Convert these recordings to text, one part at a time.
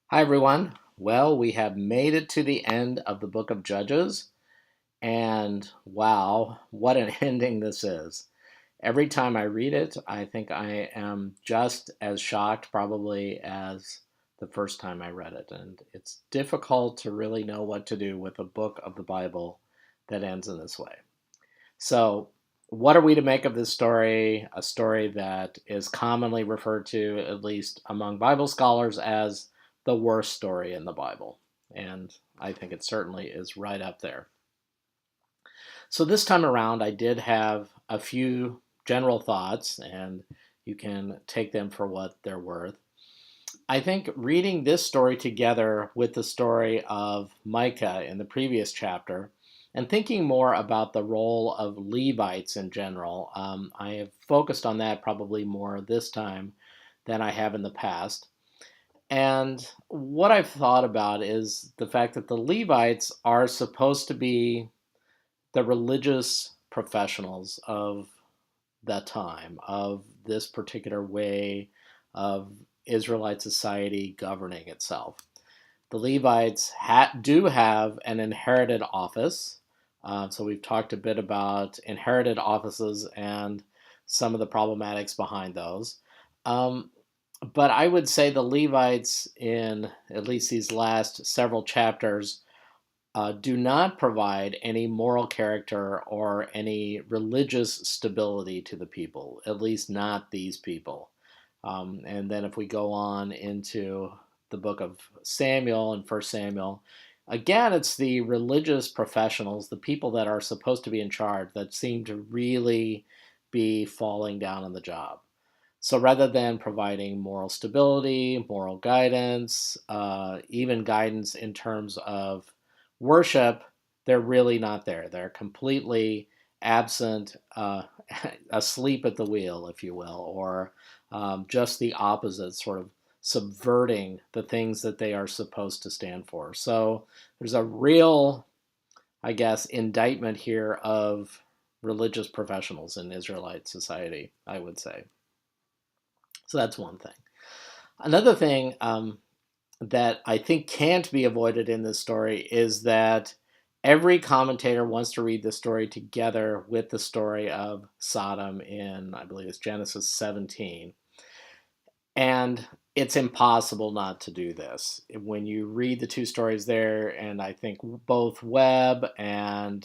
Hi, everyone. Well, we have made it to the end of the book of Judges, and wow, what an ending this is. Every time I read it, I think I am just as shocked, probably, as the first time I read it. And it's difficult to really know what to do with a book of the Bible that ends in this way. So, what are we to make of this story? A story that is commonly referred to, at least among Bible scholars, as the worst story in the Bible. And I think it certainly is right up there. So, this time around, I did have a few general thoughts, and you can take them for what they're worth. I think reading this story together with the story of Micah in the previous chapter and thinking more about the role of Levites in general, I have focused on that probably more this time than I have in the past. And what I've thought about is the fact that the Levites are supposed to be the religious professionals of the time, of this particular way of Israelite society governing itself. The Levites do have an inherited office. So we've talked a bit about inherited offices and some of the problematics behind those. Um, but I would say the Levites, in at least these last several chapters, do not provide any moral character or any religious stability to the people, at least not these people. And then if we go on into the book of Samuel and First Samuel, again, it's the religious professionals, the people that are supposed to be in charge, that seem to really be falling down on the job. So rather than providing moral stability, moral guidance, even guidance in terms of worship, they're really not there. They're completely absent, asleep at the wheel, if you will, or just the opposite, sort of subverting the things that they are supposed to stand for. So there's a real, I guess, indictment here of religious professionals in Israelite society, I would say. So that's one thing. Another thing that I think can't be avoided in this story is that every commentator wants to read the story together with the story of Sodom in, I believe it's Genesis 17. And it's impossible not to do this. When you read the two stories there, and I think both Webb and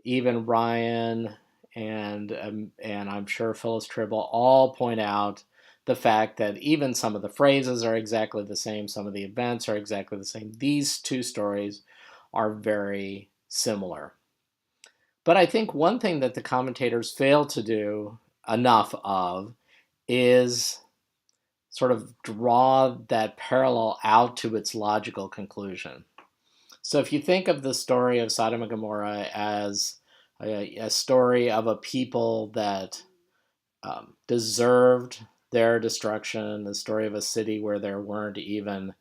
even Ryan and I'm sure Phyllis Tribble all point out the fact that even some of the phrases are exactly the same, some of the events are exactly the same. These two stories are very similar. But I think one thing that the commentators fail to do enough of is sort of draw that parallel out to its logical conclusion. So if you think of the story of Sodom and Gomorrah as a story of a people that deserved their destruction, the story of a city where there weren't even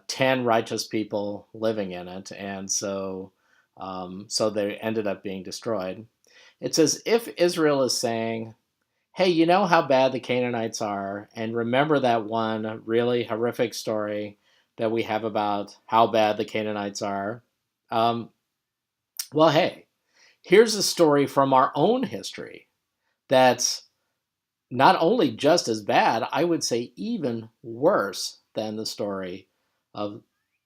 10 righteous people living in it, and so they ended up being destroyed. It's as if Israel is saying, hey, you know how bad the Canaanites are, and remember that one really horrific story that we have about how bad the Canaanites are? Um, well, hey, here's a story from our own history that's not only just as bad, I would say even worse than the story of,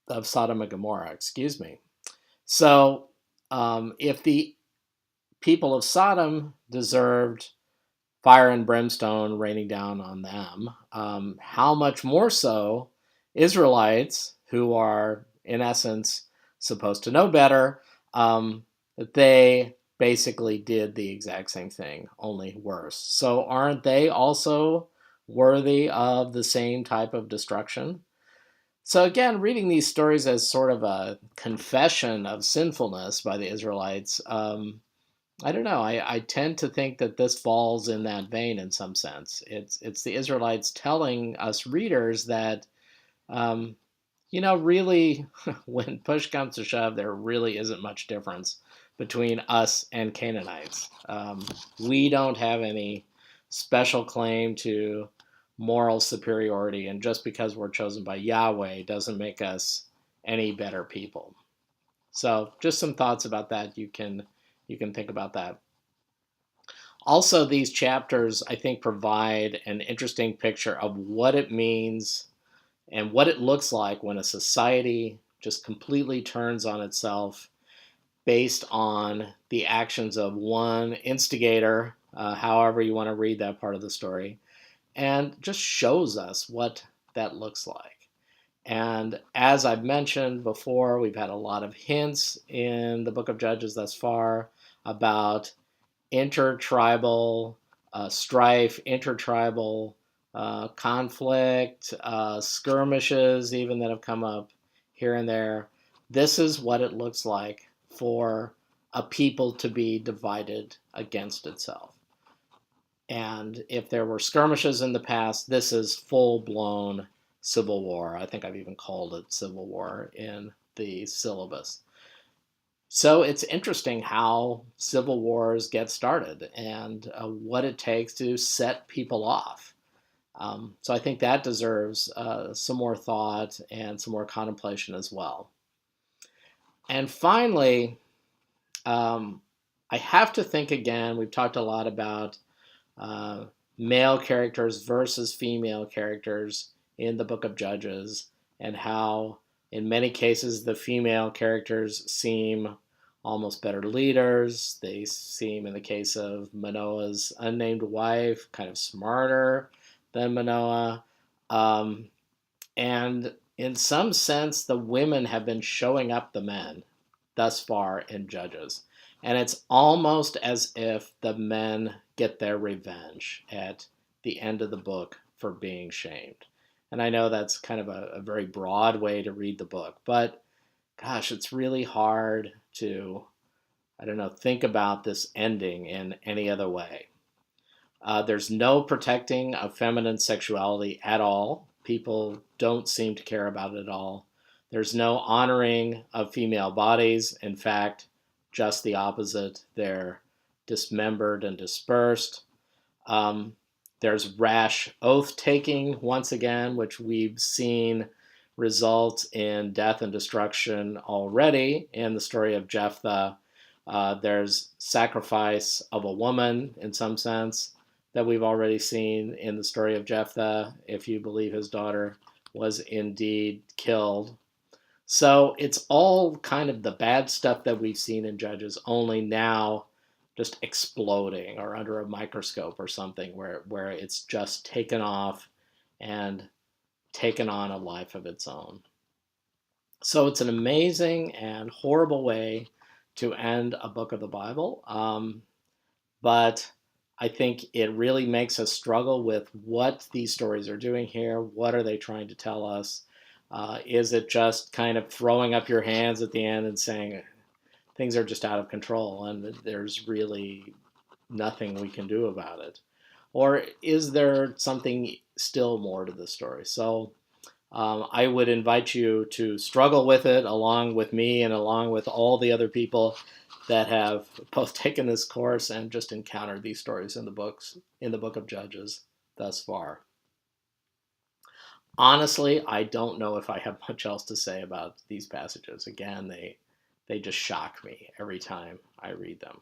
of Sodom and Gomorrah, excuse me. So, if the people of Sodom deserved fire and brimstone raining down on them, how much more so Israelites, who are in essence supposed to know better, that they basically did the exact same thing, only worse. So aren't they also worthy of the same type of destruction? So again, reading these stories as sort of a confession of sinfulness by the Israelites, I don't know. I tend to think that this falls in that vein in some sense. It's the Israelites telling us readers that, um, really, when push comes to shove, there really isn't much difference between us and Canaanites. We don't have any special claim to moral superiority, and just because we're chosen by Yahweh doesn't make us any better people. So just some thoughts about that. You can think about that. Also, these chapters, I think, provide an interesting picture of what it means and what it looks like when a society just completely turns on itself based on the actions of one instigator, however you want to read that part of the story, and just shows us what that looks like. And as I've mentioned before, we've had a lot of hints in the book of Judges thus far about intertribal strife, intertribal conflict, skirmishes, even that have come up here and there. This is what it looks like for a people to be divided against itself. And if there were skirmishes in the past, this is full blown civil war. I think I've even called it civil war in the syllabus. So it's interesting how civil wars get started and what it takes to set people off. So I think that deserves some more thought and some more contemplation as well. And finally, I have to think again. We've talked a lot about male characters versus female characters in the book of Judges, and how in many cases the female characters seem almost better leaders. They seem, in the case of Manoah's unnamed wife, kind of smarter than Manoah. And in some sense, the women have been showing up the men thus far in Judges. And it's almost as if the men get their revenge at the end of the book for being shamed. And I know that's kind of a very broad way to read the book, but gosh, it's really hard to, I don't know, think about this ending in any other way. There's no protecting of feminine sexuality at all. People don't seem to care about it at all. There's no honoring of female bodies. In fact, just the opposite. They're dismembered and dispersed. There's rash oath taking, once again, which we've seen results in death and destruction already in the story of Jephthah. There's sacrifice of a woman, in some sense, that we've already seen in the story of Jephthah, if you believe his daughter was indeed killed. So it's all kind of the bad stuff that we've seen in Judges, only now just exploding or under a microscope or something, where it's just taken off and taken on a life of its own. So it's an amazing and horrible way to end a book of the Bible. But I think it really makes us struggle with what these stories are doing here. What are they trying to tell us? Is it just kind of throwing up your hands at the end and saying things are just out of control and there's really nothing we can do about it? Or is there something still more to the story? So I would invite you to struggle with it along with me and along with all the other people that have both taken this course and just encountered these stories in the book of Judges thus far. Honestly, I don't know if I have much else to say about these passages. Again, they just shock me every time I read them.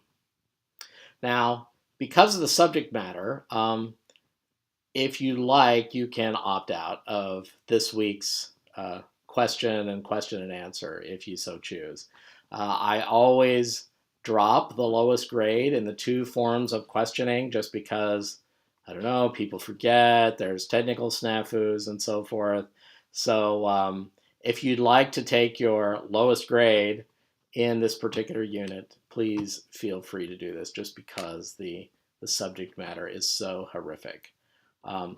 Now, because of the subject matter, if you like, you can opt out of this week's question and answer if you so choose. I always drop the lowest grade in the two forms of questioning just because, I don't know, people forget, there's technical snafus and so forth. So if you'd like to take your lowest grade in this particular unit, please feel free to do this just because the subject matter is so horrific.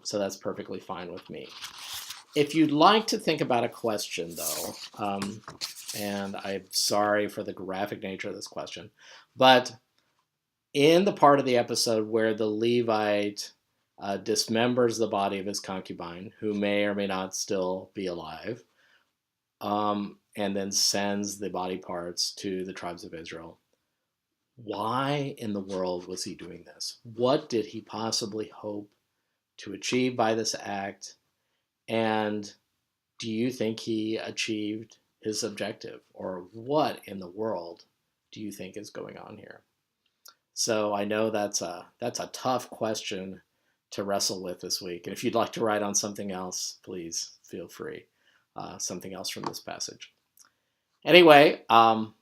So that's perfectly fine with me. If you'd like to think about a question, though, and I'm sorry for the graphic nature of this question, but in the part of the episode where the Levite dismembers the body of his concubine, who may or may not still be alive, and then sends the body parts to the tribes of Israel, why in the world was he doing this? What did he possibly hope to achieve by this act? And do you think he achieved his objective? Or what in the world do you think is going on here? So I know that's a tough question to wrestle with this week. And if you'd like to write on something else, please feel free. Something else from this passage. Anyway, I'll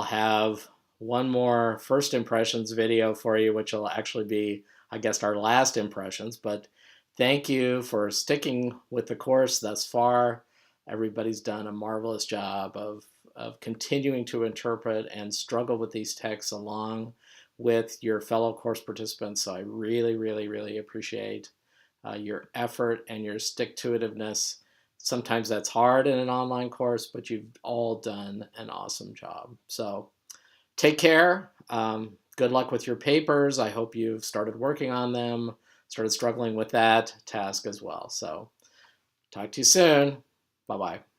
have one more first impressions video for you, which will actually be, I guess, our last impressions. But thank you for sticking with the course thus far. Everybody's done a marvelous job of continuing to interpret and struggle with these texts along with your fellow course participants. So I really, really, really appreciate your effort and your stick-to-itiveness. Sometimes that's hard in an online course, but you've all done an awesome job. So take care. Good luck with your papers. I hope you've started working on them, started struggling with that task as well. So talk to you soon. Bye-bye.